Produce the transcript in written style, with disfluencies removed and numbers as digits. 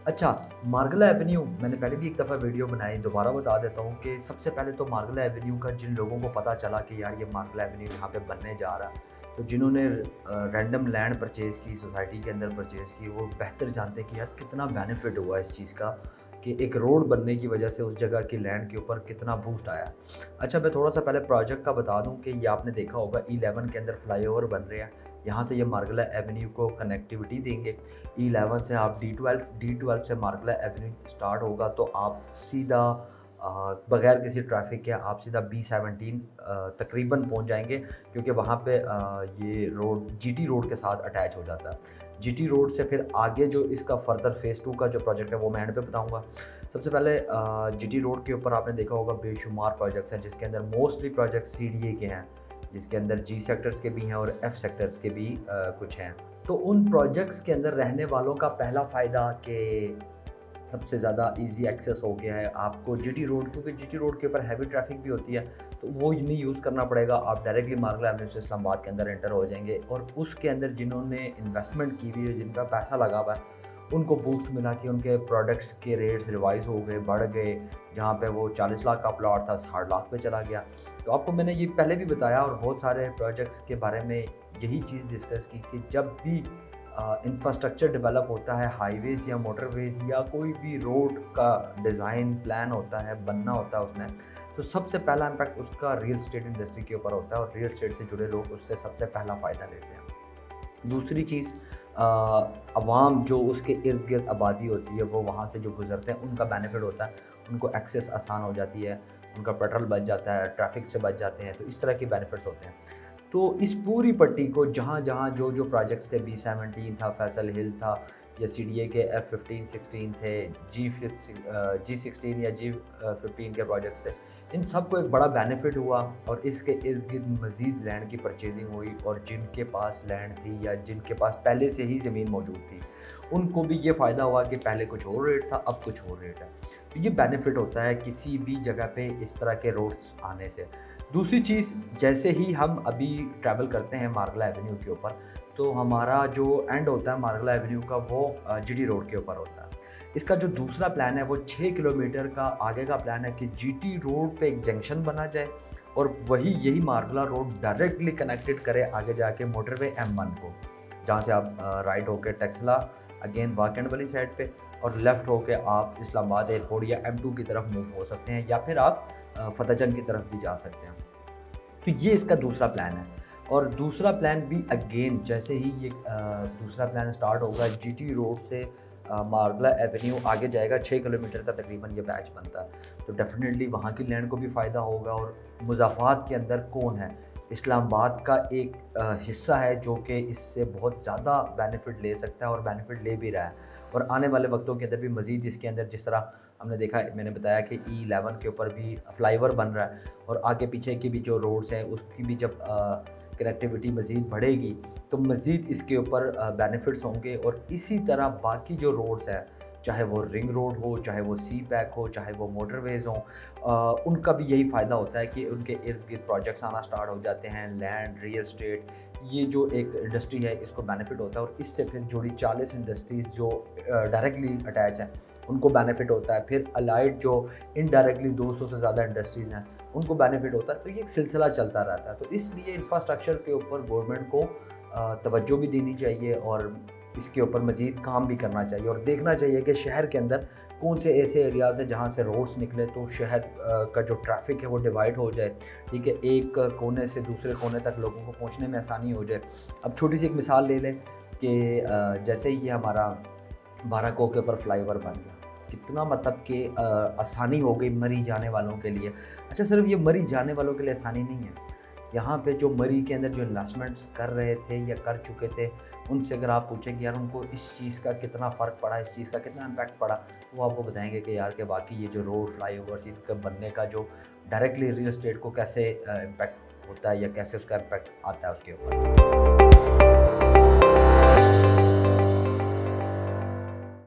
अच्छा, मार्गला एवेन्यू मैंने पहले भी एक दफ़ा वीडियो बनाई, दोबारा बता देता हूँ कि सबसे पहले तो मार्गला एवेन्यू का जिन लोगों को पता चला कि यार ये मार्गला एवेन्यू यहाँ पे बनने जा रहा है, तो जिन्होंने रैंडम लैंड परचेज़ की, सोसाइटी के अंदर परचेज़ की, वो बेहतर जानते हैं कि यार कितना बेनिफिट हुआ इस चीज़ का, कि एक रोड बनने की वजह से उस जगह की लैंड के ऊपर कितना बूस्ट आया। अच्छा, मैं थोड़ा-सा पहले प्रोजेक्ट का बता दूँ कि ये आपने देखा होगा E11 के अंदर फ्लाईओवर बन रहे हैं, यहाँ से ये मार्गला एवेन्यू को कनेक्टिविटी देंगे। E11 से आप D12 से मार्गला एवेन्यू स्टार्ट होगा तो आप सीधा बगैर किसी ट्रैफिक के आप सीधा B17 तकरीबन पहुंच जाएंगे, क्योंकि वहाँ पे ये रोड GT रोड के साथ अटैच हो जाता है। GT रोड से फिर आगे जो इसका फर्दर फेज़ 2 का जो प्रोजेक्ट है वो मैं एंड पे बताऊंगा। सबसे पहले GT रोड के ऊपर आपने देखा होगा बेशुमार प्रोजेक्ट्स हैं, जिसके अंदर मोस्टली प्रोजेक्ट CDA के हैं, जिसके अंदर G सेक्टर्स के भी हैं और F सेक्टर्स के भी कुछ हैं। तो उन प्रोजेक्ट्स के अंदर रहने वालों का पहला फ़ायदा कि सबसे ज़्यादा ईज़ी एक्सेस हो गया है आपको GT रोड, क्योंकि GT रोड के ऊपर हैवी ट्रैफिक भी होती है, तो वो नहीं यूज़ करना पड़ेगा। आप डायरेक्टली मार्गला एवेन्यू से इस्लामाबाद के अंदर एंटर हो जाएंगे और उसके अंदर जिन्होंने इन्वेस्टमेंट की हुई है, जिनका पैसा लगा हुआ है, उनको बूस्ट मिला कि उनके प्रोडक्ट्स के रेट्स रिवाइज़ हो गए, बढ़ गए। जहाँ पे वो 40 लाख का प्लॉट था 60 लाख पे चला गया। तो आपको मैंने ये पहले भी बताया और बहुत सारे प्रोजेक्ट्स के बारे में यही चीज़ डिस्कस की कि जब भी इंफ्रास्ट्रक्चर डेवलप होता है, हाईवेज़ या मोटरवेज़ या कोई भी रोड का डिज़ाइन प्लान होता है, बनना होता है उसमें, तो सबसे पहला इम्पैक्ट उसका रियल एस्टेट इंडस्ट्री के ऊपर होता है और रियल एस्टेट से जुड़े लोग उससे सबसे पहला फ़ायदा लेते हैं। दूसरी चीज़, अवाम जो उसके इर्द गिर्द आबादी होती है, वो वहाँ से जो गुजरते हैं उनका बेनिफिट होता है, उनको एक्सेस आसान हो जाती है, उनका पेट्रोल बच जाता है, ट्रैफिक से बच जाते हैं, तो इस तरह के बेनिफिट्स होते हैं। तो इस पूरी पट्टी को जहाँ-जहाँ जो प्रोजेक्ट्स थे, B17 था, फैसल हिल था, या CDA के F15, 16 थे, G16 या G15 के प्रोजेक्ट्स थे, इन सबको एक बड़ा बेनिफिट हुआ और इसके इर्द-गिर्द मज़ीद लैंड की परचेजिंग हुई और जिनके पास लैंड थी या जिनके पास पहले से ही ज़मीन मौजूद थी, उनको भी ये फ़ायदा हुआ कि पहले कुछ और रेट था, अब कुछ और रेट है। तो ये बेनिफिट होता है किसी भी जगह पे इस तरह के रोड्स आने से। दूसरी चीज़, जैसे ही हम अभी ट्रैवल करते हैं मार्गला एवेन्यू के ऊपर, तो हमारा जो एंड होता है मार्गला एवेन्यू का वो GT रोड के ऊपर होता है। इसका जो दूसरा प्लान है वो 6 किलोमीटर का आगे का प्लान है कि GT रोड पे एक जंक्शन बना जाए और यही मार्गला रोड डायरेक्टली कनेक्टेड करे आगे जाके मोटरवे M1 को, जहाँ से आप राइट होके टेक्सला अगेन वाकेंड वाली साइड पे और लेफ़्ट होके आप इस्लामाबाद एयरपोर्ट या M2 की तरफ मूव हो सकते हैं, या फिर आप फतेहजंग की तरफ भी जा सकते हैं। तो ये इसका दूसरा प्लान है। और दूसरा प्लान भी अगेन जैसे ही ये दूसरा प्लान स्टार्ट होगा, GT रोड से मार्गला एवेन्यू आगे जाएगा, 6 किलोमीटर का तकरीबन ये पैच बनता है, तो डेफिनेटली वहाँ की लैंड को भी फ़ायदा होगा। और मुज़ाफ़ात के अंदर कौन है, इस्लामाबाद का एक हिस्सा है जो कि इससे बहुत ज़्यादा बेनिफिट ले सकता है और बेनिफिट ले भी रहा है। और आने वाले वक्तों के अंदर भी मज़ीद इसके अंदर, जिस तरह हमने देखा, मैंने बताया कि E11 के ऊपर भी फ्लाईओवर बन रहा है और आगे पीछे की भी जो रोड्स हैं उसकी भी जब कनेक्टिविटी मज़ीद बढ़ेगी तो मज़ीद इसके ऊपर बेनिफिट्स होंगे। और इसी तरह बाकी जो रोड्स हैं, चाहे वो रिंग रोड हो, चाहे वो सी पैक हो, चाहे वो मोटरवेज़ हों, उनका भी यही फ़ायदा होता है कि उनके इर्द गिर्द प्रोजेक्ट्स आना स्टार्ट हो जाते हैं। लैंड, रियल एस्टेट, ये जो एक इंडस्ट्री है इसको बेनिफिट होता है और इससे फिर जुड़ी 40 इंडस्ट्रीज़ जो डायरेक्टली अटैच हैं उनको बेनिफिट होता है। फिर अलाइड जो इनडायरेक्टली 200 से ज़्यादा इंडस्ट्रीज़ हैं उनको बेनिफिट होता है। तो ये एक सिलसिला चलता रहता है। तो इसलिए इंफ्रास्ट्रक्चर के ऊपर गवर्नमेंट को तवज्जो भी देनी चाहिए और इसके ऊपर मज़ीद काम भी करना चाहिए और देखना चाहिए कि शहर के अंदर कौन से ऐसे एरियाज़ हैं जहाँ से रोड्स निकले तो शहर का जो ट्रैफिक है वो डिवाइड हो जाए। ठीक है, एक कोने से दूसरे कोने तक लोगों को पहुँचने में आसानी हो जाए। अब छोटी सी एक मिसाल ले लें कि जैसे ये हमारा बाराकोह के ऊपर फ्लाईओवर बन गया, कितना मतलब कि आसानी हो गई मरी जाने वालों के लिए। अच्छा, सिर्फ ये मरी जाने वालों के लिए आसानी नहीं है, यहाँ पे जो मरी के अंदर जो इन्वेस्टमेंट्स कर रहे थे या कर चुके थे, उनसे अगर आप पूछें कि यार उनको इस चीज़ का कितना फ़र्क पड़ा, इस चीज़ का कितना इम्पैक्ट पड़ा, तो वो आपको बताएंगे कि यार कि बाकी ये जो रोड, फ्लाईओवर्स, इनका बनने का जो डायरेक्टली रियल एस्टेट को कैसे इम्पैक्ट होता है या कैसे उसका इम्पैक्ट आता है उसके ऊपर।